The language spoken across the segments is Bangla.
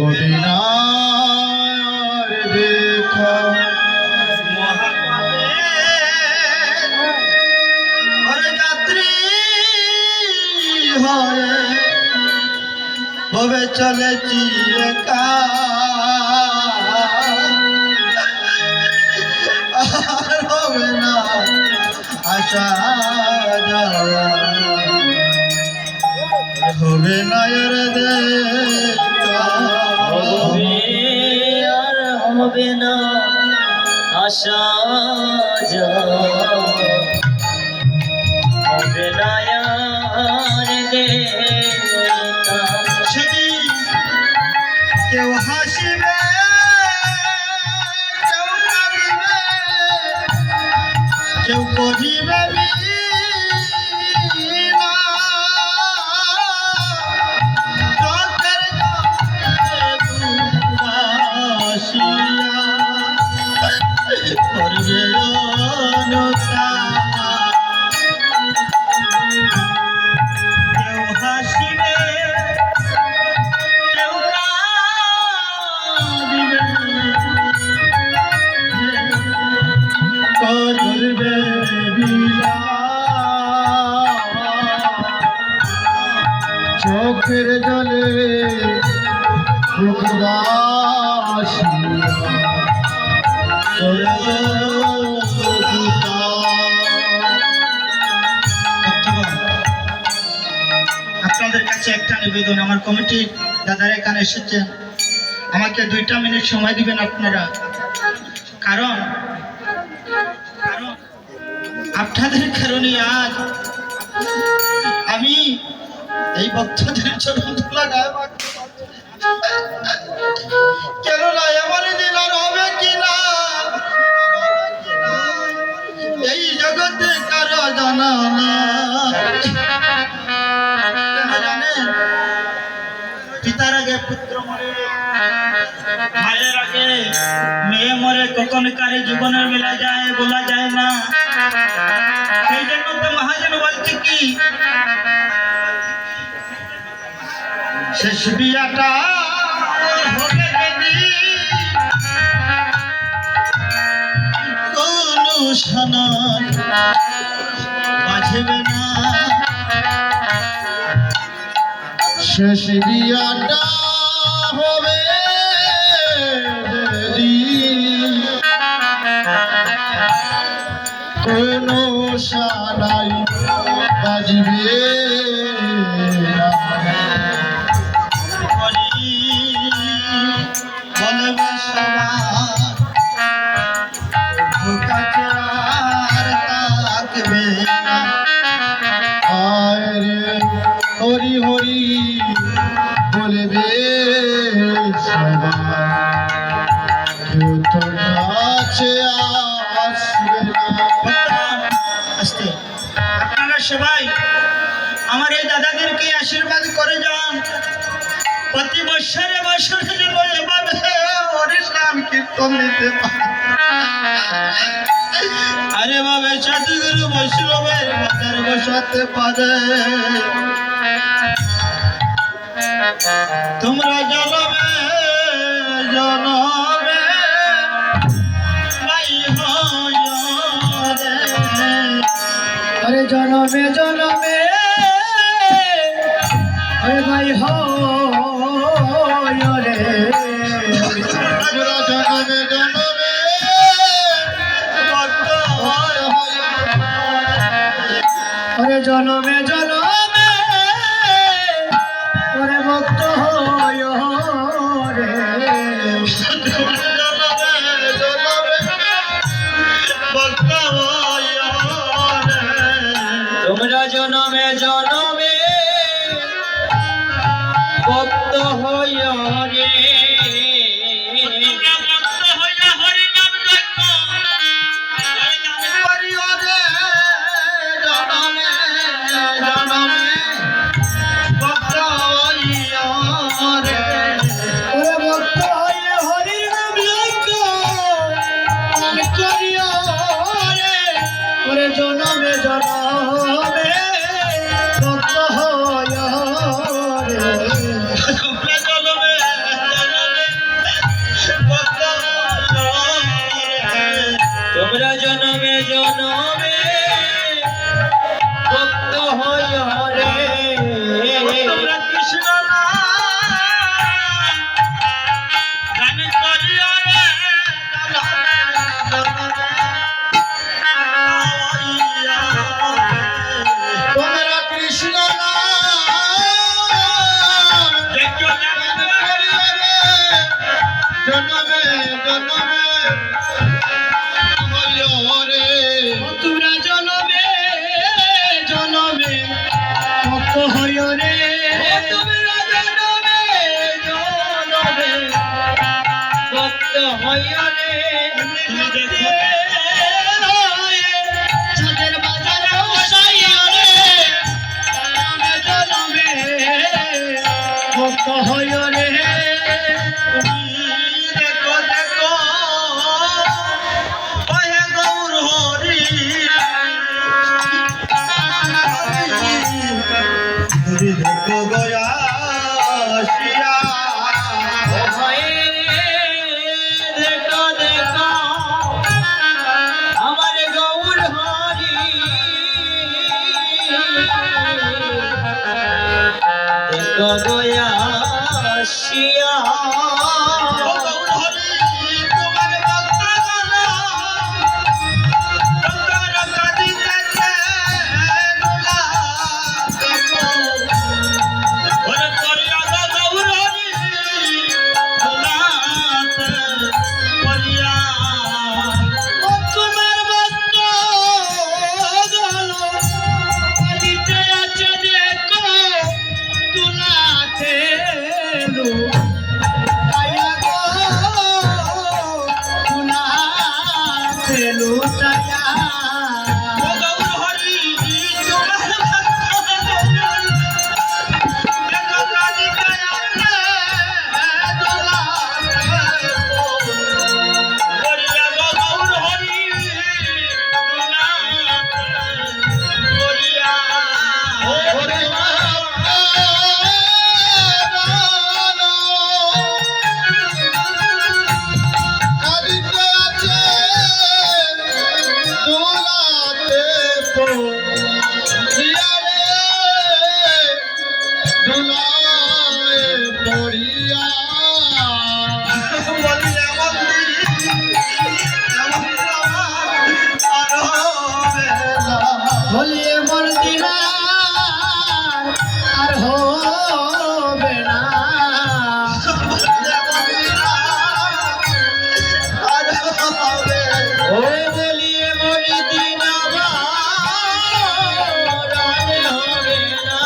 অবিনার দেখা যাত্রী হয়ে ভবে চলেছি একা আর হবে না আশা যাওয়া হবে না আর দেখা আর হবে না আশা যাওয়া হবে না আর দেখা সেদিন কেউ হাসিবে কেউ কাঁদিবে কেউ কহিবে বিনা। চোখের জলে উদাসিয়া করবে অনুতাপ। কেউ হাসিবে কেউ কাঁদিবে করবে বিলাপ। চোখের জলে উদাসিয়া করবে আপনাদের কাছে একটা নিবেদন, আমার কমিটির দাদারা এখানে এসেছেন, আমাকে 2টা মিনিট সময় দিবেন আপনারা। কারণ আপনাদের কারণে আজ আমি এই ভক্তদের চরণ ধুলা গায়ে মাখতে পারছি। কেন না এমন দিন আর হবে কিনা এই জগতে কারো জানা না। কেন জানেন? পিতার আগে পুত্র মরে, মায়ের আগে মেয়ে মরে, কখনো কারে জীবনের বেলা যায় বলা যায় না। সেই জন্য তো মহাজন বলছে কি শেষ বিয়াটা হবে যদি কোনো সনদ বাজবে না। শেষ বিয়াটা হবে যদি কোনো সানাই বাজবে না। বলবে সবার কাছে আর থাকবে না। আয় রে হরি হরি বলবে সবার, কেউ তো কাছে আসবে না। আস্তে আপনারা সবাই আমার এই দাদাদেরকে আশীর্বাদ করে যান। প্রতি বছরে বছরে এভাবে হরিনাম কীর্তন দিতে পারে। আরে ভাবে সাধুগুরু বৈষ্ণবের মাথার বসাতে পারে। তোমরা জনমে জনমে ভাই হয় রে। আরে জনমে জনমে আরে ভাই হয় রে। জনমে জনমে ভক্ত হয় আরে জনমে জনমে ওরে ভক্ত হয় রে। জনমে জনমে ভক্ত হয় রে। তোমরা জনমে জনমে ভক্ত হইও রে। জনমে জনমে ভক্ত হয় রে। হইরে তুমি দেখো চাঁদের বাজার বসাইয়া রে জনমে ভক্ত হইরে দেখো দেখো ওহে গৌর হরি হরি দেখো গয়া শিয়া দেখো দেখো আমার গৌর হরি দেখো গয়া শিয়া ও গৌর হরি তোমার ভক্তগণ ডঙ্গার কাঁদিতেছে দোলা দেখো ওরে করিয়া গো গৌর হরি দোলাতে করিয়া ও তোমার ভক্ত গলো দিতে আছে দেখো তুলাতে লো আইয়া গো তুলাতে লো টায়া ও গৌর হরি তোমার ভক্তগণ দেখো কাঁদিতেছে দোলাতে করিয়া গো গৌর হরি দোলাতে করিয়া ওরে কাঁদিতে আছে দোলাতে পড়িয়া রে দোলায় পড়িয়া বলি এমন দিন আর হবে না বলিয়ে মোর দিনা আর হবে না ও বলিয়ে মোর দিনা আর হবে না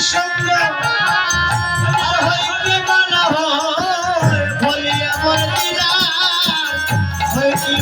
সঙ্গ আর হইতে মানা হয় বলি আমার দিনা হইতে